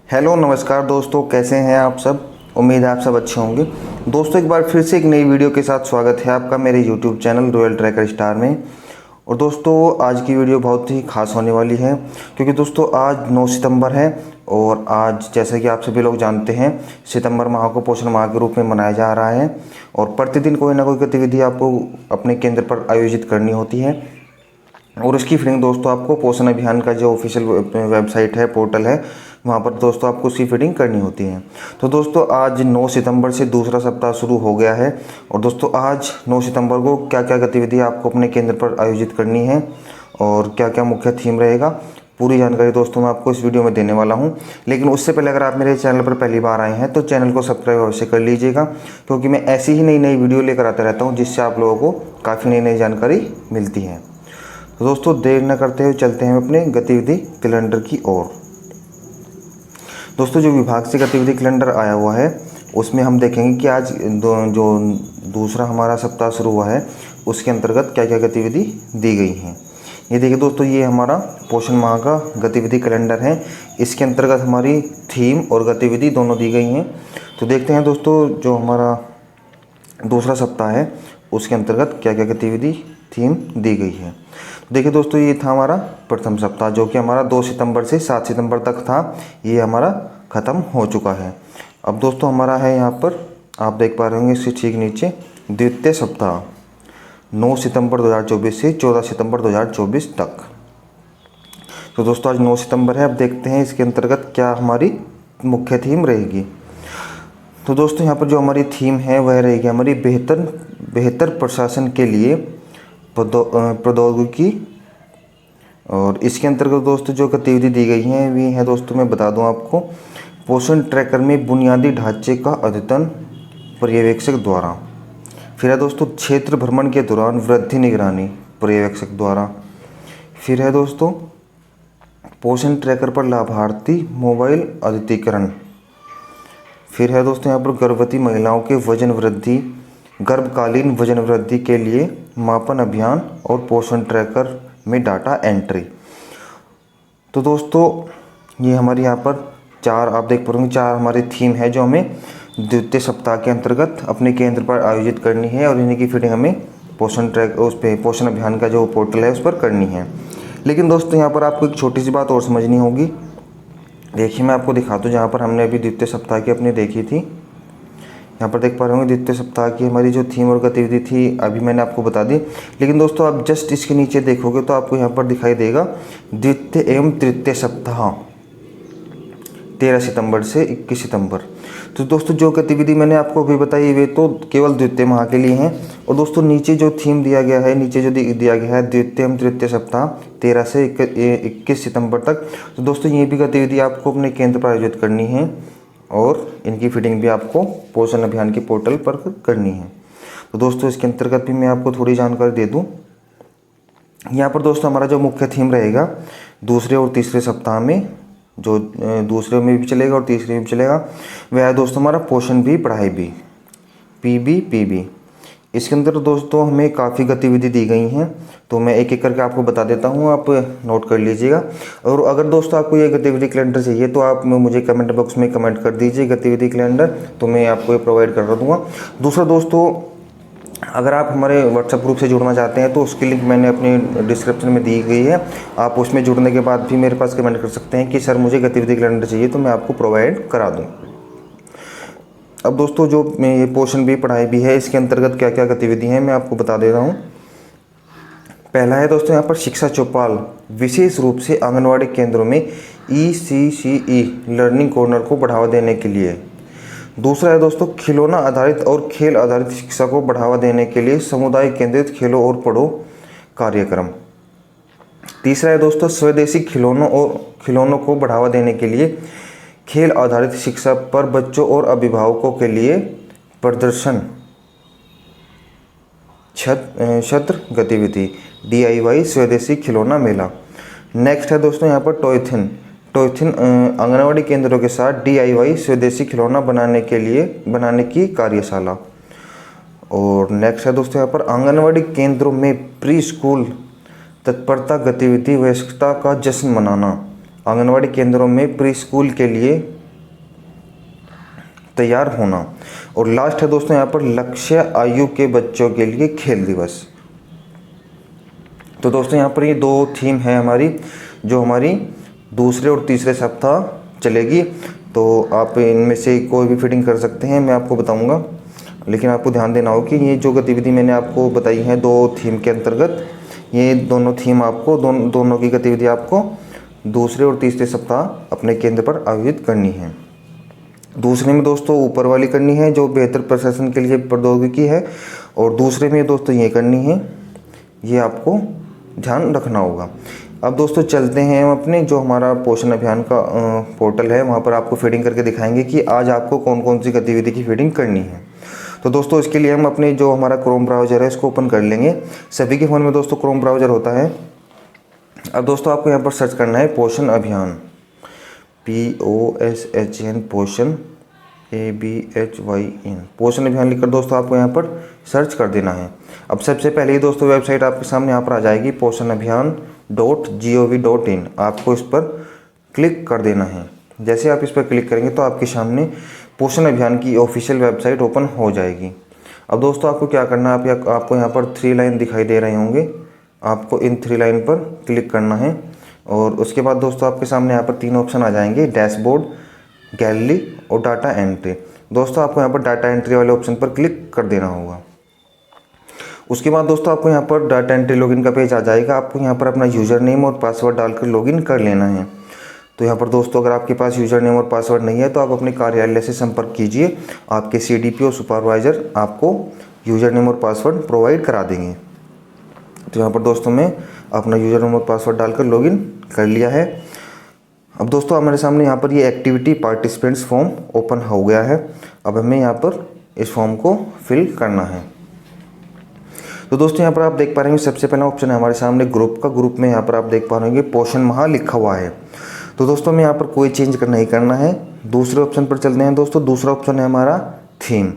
Hello नमस्कार दोस्तों, कैसे हैं आप सब। उम्मीद है आप सब अच्छे होंगे। दोस्तों एक बार फिर से एक नई वीडियो के साथ स्वागत है आपका मेरे YouTube channel royal tracker star में। और दोस्तों आज की वीडियो बहुत ही खास होने वाली है, क्योंकि दोस्तों आज 9 सितंबर है और आज जैसे कि आप सभी लोग जानते हैं सितंबर माह को पोषण माह के रूप में मनाया जा रहा है। और प्रतिदिन कोई ना कोई गतिविधि आपको अपने केंद्र पर आयोजित करनी होती है और उसकी फीडिंग दोस्तों आपको पोषण अभियान का जो ऑफिशियल वेबसाइट है, पोर्टल है, वहाँ पर दोस्तों आपको उसकी फीडिंग करनी होती है। तो दोस्तों आज 9 सितंबर से दूसरा सप्ताह शुरू हो गया है और दोस्तों आज 9 सितंबर को क्या क्या गतिविधि आपको अपने केंद्र पर आयोजित करनी है और क्या क्या मुख्य थीम रहेगा, पूरी जानकारी दोस्तों मैं आपको इस वीडियो में देने वाला हूं। लेकिन उससे पहले अगर आप मेरे चैनल पर पहली बार आए हैं तो चैनल को सब्सक्राइब अवश्य कर लीजिएगा, क्योंकि मैं ऐसी ही नई नई वीडियो लेकर आता रहता हूं जिससे आप लोगों को काफ़ी नई नई जानकारी मिलती है। तो दोस्तों देर न करते हुए चलते हैं अपने गतिविधि कैलेंडर की ओर। दोस्तों जो विभाग से गतिविधि कैलेंडर आया हुआ है उसमें हम देखेंगे कि आज जो दूसरा हमारा सप्ताह शुरू हुआ है उसके अंतर्गत क्या क्या गतिविधि दी गई हैं। ये देखिए दोस्तों, ये हमारा पोषण माह का गतिविधि कैलेंडर है। इसके अंतर्गत हमारी थीम और गतिविधि दोनों दी गई हैं। तो देखते हैं दोस्तों जो हमारा दूसरा सप्ताह है उसके अंतर्गत क्या क्या गतिविधि थीम दी गई है। देखिए दोस्तों, ये था हमारा प्रथम सप्ताह जो कि हमारा 2 सितंबर से 7 सितंबर तक था। ये हमारा ख़त्म हो चुका है। अब दोस्तों हमारा है यहाँ पर, आप देख पा रहे होंगे इससे ठीक नीचे, द्वितीय सप्ताह 9 सितंबर 2024 से 14 सितंबर 2024 तक। तो दोस्तों आज 9 सितंबर है। अब देखते हैं इसके अंतर्गत क्या हमारी मुख्य थीम रहेगी। तो दोस्तों यहाँ पर जो हमारी थीम है वह रहेगी हमारी बेहतर प्रशासन के लिए प्रौद्योगिकी। और इसके अंतर्गत दोस्तों जो गतिविधि दी गई हैं वे हैं दोस्तों, मैं बता दूं आपको, पोषण ट्रैकर में बुनियादी ढांचे का अद्यतन पर्यवेक्षक द्वारा। फिर है दोस्तों क्षेत्र भ्रमण के दौरान वृद्धि निगरानी पर्यवेक्षक द्वारा। फिर है दोस्तों पोषण ट्रैकर पर लाभार्थी मोबाइल अद्यतीकरण। फिर है दोस्तों यहाँ पर गर्भवती महिलाओं के वजन वृद्धि, गर्भकालीन वजन वृद्धि के लिए मापन अभियान और पोषण ट्रैकर में डाटा एंट्री। तो दोस्तों ये हमारे यहाँ पर 4 आप देख पाएंगे 4 हमारी थीम है जो हमें द्वितीय सप्ताह के अंतर्गत अपने केंद्र पर आयोजित करनी है और इन्हीं की फिटिंग हमें पोषण ट्रैक उस पर पोषण अभियान का जो पोर्टल है उस पर करनी है। लेकिन दोस्तों यहाँ पर आपको एक छोटी सी बात और समझनी होगी। देखिए मैं आपको दिखाता हूँ, जहाँ पर हमने अभी द्वितीय सप्ताह की अपनी देखी थी, यहाँ पर देख पा रहे होंगे द्वितीय सप्ताह की हमारी जो थीम और गतिविधि थी अभी मैंने आपको बता दी। लेकिन दोस्तों आप जस्ट इसके नीचे देखोगे तो आपको यहाँ पर दिखाई देगा द्वितीय एवं तृतीय सप्ताह 13 सितंबर से 21 सितंबर। तो दोस्तों जो गतिविधि मैंने आपको अभी बताई वे तो केवल द्वितीय माह के लिए हैं। और दोस्तों नीचे जो थीम दिया गया है, नीचे जो दिया गया है द्वितीय एवं तृतीय सप्ताह 13 से 21 सितंबर तक, तो दोस्तों ये भी गतिविधि आपको अपने केंद्र पर आयोजित करनी है और इनकी फिटिंग भी आपको पोषण अभियान के पोर्टल पर करनी है। तो दोस्तों इसके अंतर्गत भी मैं आपको थोड़ी जानकारी दे दूं। यहाँ पर दोस्तों हमारा जो मुख्य थीम रहेगा दूसरे और तीसरे सप्ताह में, जो दूसरे में भी चलेगा और तीसरे में भी चलेगा, वह है दोस्तों हमारा पोषण भी पढ़ाई भी, PBPB। इसके अंदर दोस्तों हमें काफ़ी गतिविधि दी गई हैं, तो मैं एक एक करके आपको बता देता हूँ, आप नोट कर लीजिएगा। और अगर दोस्तों आपको ये गतिविधि कैलेंडर चाहिए तो आप मुझे कमेंट बॉक्स में कमेंट कर दीजिए गतिविधि कैलेंडर, तो मैं आपको ये प्रोवाइड कर दूँगा। दूसरा दोस्तों अगर आप हमारे व्हाट्सएप ग्रुप से जुड़ना चाहते हैं तो उसकी लिंक मैंने अपने डिस्क्रिप्शन में दी गई है। आप उसमें जुड़ने के बाद भी मेरे पास कमेंट कर सकते हैं कि सर मुझे गतिविधि कैलेंडर चाहिए, तो मैं आपको प्रोवाइड करा दूँ। अब दोस्तों जो ये पोषण भी पढ़ाई भी है इसके अंतर्गत क्या क्या गतिविधि हैं मैं आपको बता दे रहा हूँ। पहला है दोस्तों यहाँ पर शिक्षा चौपाल, विशेष रूप से आंगनवाड़ी केंद्रों में ECCE लर्निंग कॉर्नर को बढ़ावा देने के लिए। दूसरा है दोस्तों खिलौना आधारित और खेल आधारित शिक्षा को बढ़ावा देने के लिए समुदाय केंद्रित खेलो और पढ़ो कार्यक्रम। तीसरा है दोस्तों स्वदेशी खिलौनों को बढ़ावा देने के लिए खेल आधारित शिक्षा पर बच्चों और अभिभावकों के लिए प्रदर्शन छत्र गतिविधि DIY स्वदेशी खिलौना मेला। नेक्स्ट है दोस्तों यहाँ पर टॉयथिन आंगनवाड़ी केंद्रों के साथ DIY स्वदेशी खिलौना बनाने की कार्यशाला। और नेक्स्ट है दोस्तों यहाँ पर आंगनवाड़ी केंद्रों में प्री स्कूल तत्परता गतिविधि वयस्कता का जश्न मनाना। आंगनवाड़ी केंद्रों में प्री स्कूल के लिए तैयार होना। और लास्ट है दोस्तों यहाँ पर लक्ष्य आयु के बच्चों के लिए खेल दिवस। तो दोस्तों यहाँ पर ये 2 थीम है हमारी, जो हमारी दूसरे और तीसरे सप्ताह चलेगी। तो आप इनमें से कोई भी फिटिंग कर सकते हैं, मैं आपको बताऊंगा। लेकिन आपको ध्यान देना हो कि ये जो गतिविधि मैंने आपको बताई है 2 थीम के अंतर्गत, ये दोनों थीम आपको दोनों की गतिविधि आपको दूसरे और तीसरे सप्ताह अपने केंद्र पर आयोजित करनी है। दूसरे में दोस्तों ऊपर वाली करनी है जो बेहतर प्रशासन के लिए प्रौद्योगिकी है, और दूसरे में दोस्तों ये करनी है, ये आपको ध्यान रखना होगा। अब दोस्तों चलते हैं हम अपने जो हमारा पोषण अभियान का पोर्टल है, वहाँ पर आपको फीडिंग करके दिखाएंगे कि आज आपको कौन कौन सी गतिविधि की फीडिंग करनी है। तो दोस्तों इसके लिए हम अपने जो हमारा क्रोम ब्राउज़र है इसको ओपन कर लेंगे। सभी के फ़ोन में दोस्तों क्रोम ब्राउज़र होता है। अब दोस्तों आपको यहाँ पर सर्च करना है पोषण अभियान, POSHN, पोषण ABHYN, पोषण अभियान लिखकर दोस्तों आपको यहाँ पर सर्च कर देना है। अब सबसे पहले ही दोस्तों वेबसाइट आपके सामने यहाँ पर आ जाएगी poshanabhiyan.gov.in। आपको इस पर क्लिक कर देना है। जैसे आप इस पर क्लिक करेंगे तो आपके सामने पोषण अभियान की ऑफिशियल वेबसाइट ओपन हो जाएगी। अब दोस्तों आपको क्या करना है, आपको यहाँ पर 3 लाइन दिखाई दे रहे होंगे, आपको इन 3 लाइन पर क्लिक करना है। और उसके बाद दोस्तों आपके सामने यहाँ पर 3 ऑप्शन आ जाएंगे, डैशबोर्ड, गैलरी और डाटा एंट्री। दोस्तों आपको यहाँ पर डाटा एंट्री वाले ऑप्शन पर क्लिक कर देना होगा। उसके बाद दोस्तों आपको यहाँ पर डाटा एंट्री लॉगिन का पेज आ जाएगा। आपको यहाँ पर अपना यूज़र नेम और पासवर्ड डालकर लॉगिन कर लेना है। तो यहाँ पर दोस्तों अगर आपके पास यूज़र नेम और पासवर्ड नहीं है तो आप अपने कार्यालय से संपर्क कीजिए, आपके CDPO और सुपरवाइज़र आपको यूज़र नेम और पासवर्ड प्रोवाइड करा देंगे। तो यहाँ पर दोस्तों मैं अपना यूज़र नेम और पासवर्ड डालकर लॉगिन कर लिया है। अब दोस्तों हमारे सामने यहाँ पर ये एक्टिविटी पार्टिसिपेंट्स फॉर्म ओपन हो गया है। अब हमें यहाँ पर इस फॉर्म को फिल करना है। तो दोस्तों यहाँ पर आप देख पा रहे हैं सबसे पहला ऑप्शन है हमारे सामने ग्रुप का। ग्रुप में यहाँ पर आप देख पा रहे होंगे पोषण माह लिखा हुआ है। तो दोस्तों में यहाँ पर कोई चेंज नहीं करना है। दूसरे ऑप्शन पर चलते हैं दोस्तों। दूसरा ऑप्शन है हमारा थीम।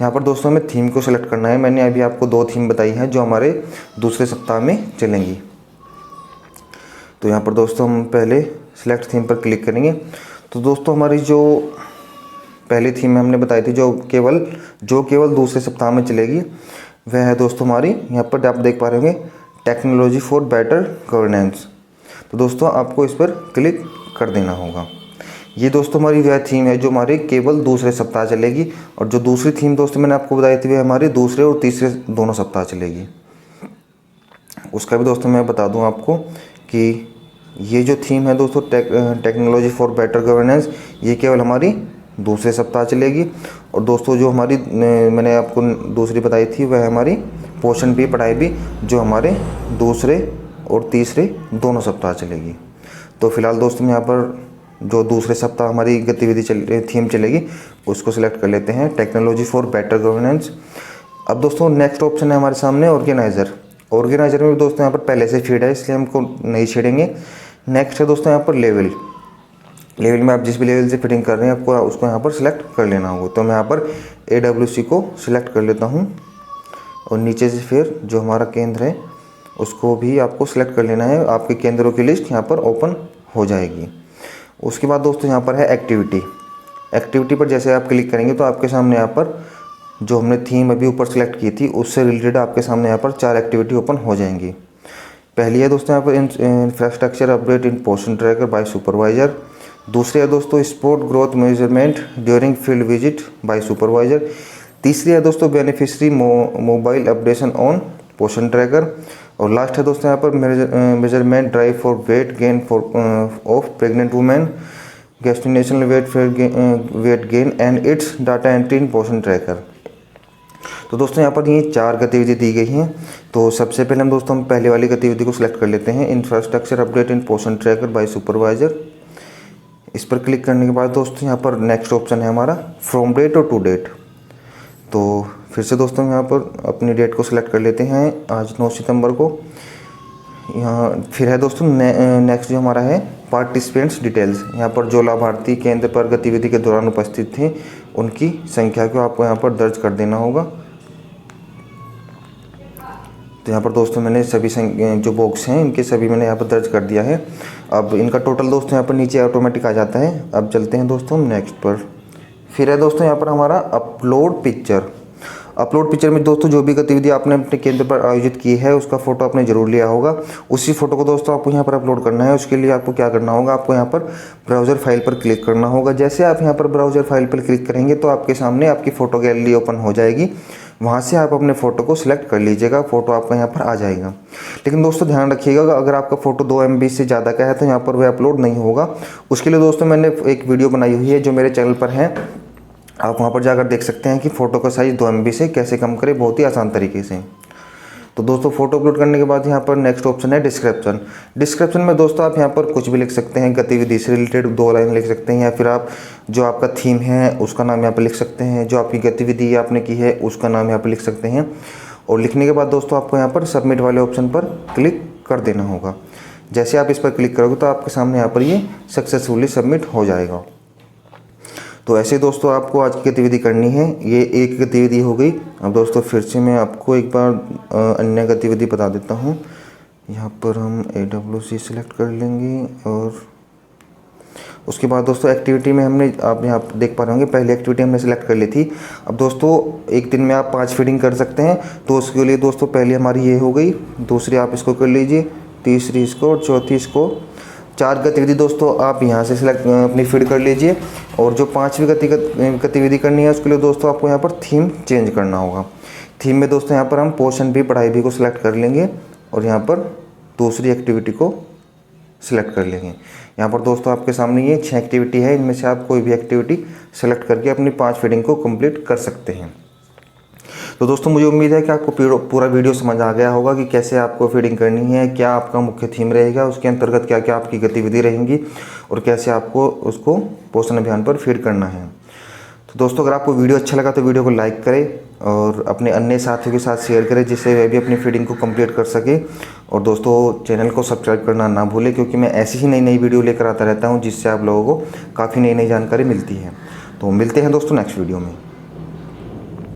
यहाँ पर दोस्तों हमें थीम को सिलेक्ट करना है। मैंने अभी आपको 2 थीम बताई हैं जो हमारे दूसरे सप्ताह में चलेंगी। तो यहाँ पर दोस्तों हम पहले सिलेक्ट थीम पर क्लिक करेंगे। तो दोस्तों हमारी जो पहली थीम हमने बताई थी जो केवल दूसरे सप्ताह में चलेगी, वह है दोस्तों हमारी, यहाँ पर आप देख पा रहे होंगे, टेक्नोलॉजी फॉर बेटर गवर्नेंस। तो दोस्तों आपको इस पर क्लिक कर देना होगा। ये दोस्तों हमारी वह थीम है जो हमारे केवल दूसरे सप्ताह चलेगी। और जो दूसरी थीम दोस्तों मैंने आपको बताई थी वह हमारे दूसरे और तीसरे दोनों सप्ताह चलेगी। उसका भी दोस्तों मैं बता दूं आपको कि ये जो थीम है दोस्तों टेक्नोलॉजी फॉर बेटर गवर्नेंस, ये केवल हमारी दूसरे सप्ताह चलेगी। और दोस्तों जो हमारी मैंने आपको दूसरी बताई थी वह हमारी पोषण भी पढ़ाई भी, जो हमारे दूसरे और तीसरे दोनों सप्ताह चलेगी। तो फिलहाल दोस्तों यहाँ पर जो दूसरे सप्ताह हमारी गतिविधि थीम चलेगी उसको सिलेक्ट कर लेते हैं, टेक्नोलॉजी फॉर बेटर गवर्नेंस। अब दोस्तों नेक्स्ट ऑप्शन है हमारे सामने ऑर्गेनाइज़र। ऑर्गेनाइज़र में भी दोस्तों यहाँ पर पहले से फीड है इसलिए हमको नहीं छेड़ेंगे। नेक्स्ट है दोस्तों यहाँ पर लेवल में आप जिस भी लेवल से फिटिंग कर रहे हैं आपको उसको यहाँ पर सिलेक्ट कर लेना होगा। तो मैं यहाँ पर AWC को सिलेक्ट कर लेता हूँ और नीचे से फिर जो हमारा केंद्र है उसको भी आपको सिलेक्ट कर लेना है। आपके केंद्रों की लिस्ट यहाँ पर ओपन हो जाएगी। उसके बाद दोस्तों यहाँ पर है एक्टिविटी पर जैसे आप क्लिक करेंगे तो आपके सामने यहाँ पर जो हमने थीम अभी ऊपर सेलेक्ट की थी उससे रिलेटेड आपके सामने यहाँ पर 4 एक्टिविटी ओपन हो जाएंगी। पहली है दोस्तों यहाँ पर infrastructure update in Poshan tracker bye supervisor. दूसरी है दोस्तों sport growth measurement during field visit by supervisor. तीसरी है दोस्तों beneficiary mobile updation on Poshan tracker. और लास्ट है दोस्तों यहाँ पर measurement drive for weight gain of pregnant women, gestational weight gain and its data entry in Poshan tracker. तो दोस्तों यहाँ पर ये 4 गतिविधि दी गई हैं। तो सबसे पहले हम पहले वाली गतिविधि को सिलेक्ट कर लेते हैं, infrastructure update in Poshan tracker bye supervisor. इस पर क्लिक करने के बाद दोस्तों यहाँ पर नेक्स्ट ऑप्शन है हमारा फ्रॉम डेट और टू डेट। तो फिर से दोस्तों यहाँ पर अपनी डेट को सिलेक्ट कर लेते हैं, आज 9 सितंबर को। यहाँ फिर है दोस्तों नेक्स्ट जो हमारा है पार्टिसिपेंट्स डिटेल्स। यहाँ पर जो लाभार्थी केंद्र पर गतिविधि के दौरान उपस्थित थे उनकी संख्या को आपको यहाँ पर दर्ज कर देना होगा। तो यहाँ पर दोस्तों मैंने सभी जो बॉक्स हैं इनके सभी मैंने यहाँ पर दर्ज कर दिया है। अब इनका टोटल दोस्तों यहाँ पर नीचे ऑटोमेटिक आ जाता है। अब चलते हैं दोस्तों नेक्स्ट पर, फिर है दोस्तों यहाँ पर हमारा अपलोड पिक्चर। अपलोड पिक्चर में दोस्तों जो भी गतिविधि आपने अपने केंद्र पर आयोजित की है उसका फोटो आपने जरूर लिया होगा, उसी फोटो को दोस्तों आपको यहाँ पर अपलोड करना है। उसके लिए आपको क्या करना होगा, आपको यहाँ पर ब्राउज़र फाइल पर क्लिक करना होगा। जैसे आप यहाँ पर ब्राउज़र फाइल पर क्लिक करेंगे तो आपके सामने आपकी फ़ोटो गैलरी ओपन हो जाएगी। वहाँ से आप अपने फ़ोटो को सिलेक्ट कर लीजिएगा, फ़ोटो आपका यहाँ पर आ जाएगा। लेकिन दोस्तों ध्यान रखिएगा, अगर आपका फ़ोटो 2 MB से ज़्यादा का है तो यहाँ पर वह अपलोड नहीं होगा। उसके लिए दोस्तों मैंने एक वीडियो बनाई हुई है जो मेरे चैनल पर है, आप वहाँ पर जाकर देख सकते हैं कि फ़ोटो का साइज़ 2 MB से कैसे कम करें बहुत ही आसान तरीके से। तो दोस्तों फ़ोटो अपलोड करने के बाद यहाँ पर नेक्स्ट ऑप्शन है डिस्क्रिप्शन। डिस्क्रिप्शन में दोस्तों आप यहाँ पर कुछ भी लिख सकते हैं, गतिविधि से रिलेटेड 2 लाइन लिख सकते हैं, या फिर आप जो आपका थीम है उसका नाम यहाँ पर लिख सकते हैं, जो आपकी गतिविधि आपने की है उसका नाम यहाँ पर लिख सकते हैं। और लिखने के बाद दोस्तों आपको यहाँ पर सबमिट वाले ऑप्शन पर क्लिक कर देना होगा। जैसे आप इस पर क्लिक करोगे तो आपके सामने यहाँ पर ये सक्सेसफुली सबमिट हो जाएगा। तो ऐसे दोस्तों आपको आज की गतिविधि करनी है, ये एक गतिविधि हो गई। अब दोस्तों फिर से मैं आपको एक बार अन्य गतिविधि बता देता हूँ। यहाँ पर हम AWC सिलेक्ट कर लेंगे और उसके बाद दोस्तों एक्टिविटी में हमने, आप यहाँ देख पा रहे होंगे, पहली एक्टिविटी हमने सेलेक्ट कर ली थी। अब दोस्तों एक दिन में आप 5 फीडिंग कर सकते हैं, तो उसके लिए दोस्तों पहली हमारी ये हो गई, दूसरी आप इसको कर लीजिए, तीसरी इसको और चौथी इसको। 4 गतिविधि दोस्तों आप यहाँ से सिलेक्ट अपनी फीड कर लीजिए। और जो 5वीं गतिविधि करनी है उसके लिए दोस्तों आपको यहाँ पर थीम चेंज करना होगा। थीम में दोस्तों यहाँ पर हम पोषण भी पढ़ाई भी को सिलेक्ट कर लेंगे और यहाँ पर दूसरी एक्टिविटी को सिलेक्ट कर लेंगे। यहाँ पर दोस्तों आपके सामने ये 6 एक्टिविटी है, इनमें से आप कोई भी एक्टिविटी सेलेक्ट करके अपनी 5 फीडिंग को कंप्लीट कर सकते हैं। तो दोस्तों मुझे उम्मीद है कि आपको पूरा वीडियो समझ आ गया होगा कि कैसे आपको फीडिंग करनी है, क्या आपका मुख्य थीम रहेगा, उसके अंतर्गत क्या क्या आपकी गतिविधि रहेंगी और कैसे आपको उसको पोषण अभियान पर फीड करना है। तो दोस्तों अगर आपको वीडियो अच्छा लगा तो वीडियो को लाइक करें और अपने अन्य साथियों के साथ शेयर करें, जिससे वे भी अपनी फीडिंग को कंप्लीट कर सके। और दोस्तों चैनल को सब्सक्राइब करना ना भूलें, क्योंकि मैं ऐसी ही नई नई वीडियो लेकर आता रहता हूँ जिससे आप लोगों को काफ़ी नई नई जानकारी मिलती है। तो मिलते हैं दोस्तों नेक्स्ट वीडियो में।